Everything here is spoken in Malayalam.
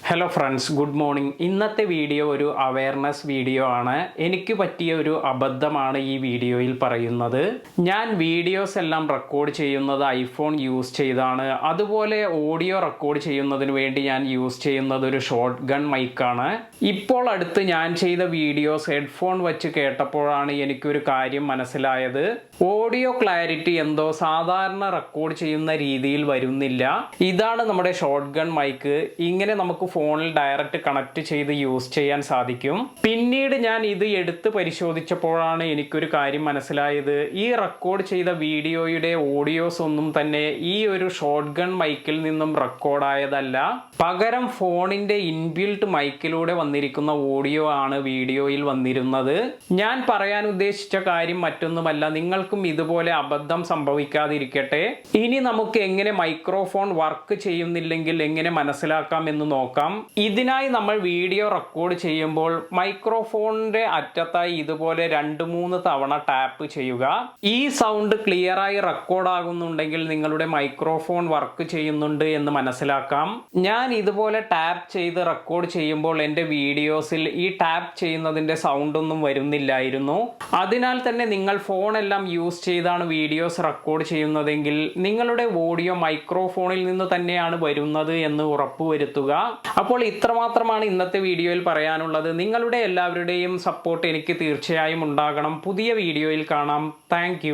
Hello friends, good morning. ഇന്നത്തെ വീഡിയോ ഒരു അവയർനെസ് വീഡിയോ ആണ്. എനിക്ക് പറ്റിയ ഒരു അബദ്ധമാണ് ഈ വീഡിയോയിൽ പറയുന്നത്. ഞാൻ വീഡിയോസ് എല്ലാം റെക്കോർഡ് ചെയ്യുന്നത് ഐഫോൺ യൂസ് ചെയ്താണ്. അതുപോലെ ഓഡിയോ റെക്കോർഡ് ചെയ്യുന്നതിന് വേണ്ടി ഞാൻ യൂസ് ചെയ്യുന്നത് ഒരു ഷോർട്ട് ഗൺ മൈക്കാണ്. ഇപ്പോൾ അടുത്ത് ഞാൻ ചെയ്ത വീഡിയോസ് ഹെഡ്ഫോൺ വെച്ച് കേട്ടപ്പോഴാണ് എനിക്കൊരു കാര്യം മനസ്സിലായത്. ഓഡിയോ ക്ലാരിറ്റി എന്തോ സാധാരണ റെക്കോർഡ് ചെയ്യുന്ന രീതിയിൽ വരുന്നില്ല. ഇതാണ് നമ്മുടെ ഷോർട്ട് ഗൺ മൈക്ക്. ഇങ്ങനെ നമുക്ക് ഫോണിൽ ഡയറക്റ്റ് കണക്ട് ചെയ്ത് യൂസ് ചെയ്യാൻ സാധിക്കും. പിന്നീട് ഞാൻ ഇത് എടുത്ത് പരിശോധിച്ചപ്പോഴാണ് എനിക്കൊരു കാര്യം മനസ്സിലായത്. ഈ റെക്കോർഡ് ചെയ്ത വീഡിയോയുടെ ഓഡിയോസ് ഒന്നും തന്നെ ഈ ഒരു ഷോർട്ട് ഗൺ മൈക്കിൽ നിന്നും റെക്കോർഡായതല്ല. പകരം ഫോണിന്റെ ഇൻബിൽട്ട് മൈക്കിലൂടെ വന്നിരിക്കുന്ന ഓഡിയോ ആണ് വീഡിയോയിൽ വന്നിരുന്നത്. ഞാൻ പറയാൻ ഉദ്ദേശിച്ച കാര്യം മറ്റൊന്നുമല്ല, നിങ്ങൾക്കും ഇതുപോലെ അബദ്ധം സംഭവിക്കാതിരിക്കട്ടെ. ഇനി നമുക്ക് എങ്ങനെ മൈക്രോഫോൺ വർക്ക് ചെയ്യുന്നില്ലെങ്കിൽ എങ്ങനെ മനസ്സിലാക്കാം എന്ന് നോക്കാം. ഇതിനായി നമ്മൾ വീഡിയോ റെക്കോർഡ് ചെയ്യുമ്പോൾ മൈക്രോഫോണിന്റെ അറ്റത്തായി ഇതുപോലെ 2-3 തവണ ടാപ്പ് ചെയ്യുക. ഈ സൗണ്ട് ക്ലിയർ ആയി റെക്കോർഡ് ആകുന്നുണ്ടെങ്കിൽ നിങ്ങളുടെ മൈക്രോഫോൺ വർക്ക് ചെയ്യുന്നുണ്ട് എന്ന് മനസ്സിലാക്കാം. ഞാൻ ഇതുപോലെ ടാപ്പ് ചെയ്ത് റെക്കോർഡ് ചെയ്യുമ്പോൾ എൻ്റെ വീഡിയോസിൽ ഈ ടാപ്പ് ചെയ്യുന്നതിന്റെ സൗണ്ട് ഒന്നും വരുന്നില്ലായിരുന്നു. അതിനാൽ തന്നെ നിങ്ങൾ ഫോണെല്ലാം യൂസ് ചെയ്താണ് വീഡിയോസ് റെക്കോർഡ് ചെയ്യുന്നതെങ്കിൽ നിങ്ങളുടെ ഓഡിയോ മൈക്രോഫോണിൽ നിന്ന് തന്നെയാണ് വരുന്നത് എന്ന് ഉറപ്പുവരുത്തുക. അപ്പോൾ ഇത്രമാത്രമാണ് ഇന്നത്തെ വീഡിയോയിൽ പറയാനുള്ളത്. നിങ്ങളുടെ എല്ലാവരുടെയും സപ്പോർട്ട് എനിക്ക് തീർച്ചയായും ഉണ്ടാകണം. പുതിയ വീഡിയോയിൽ കാണാം. താങ്ക്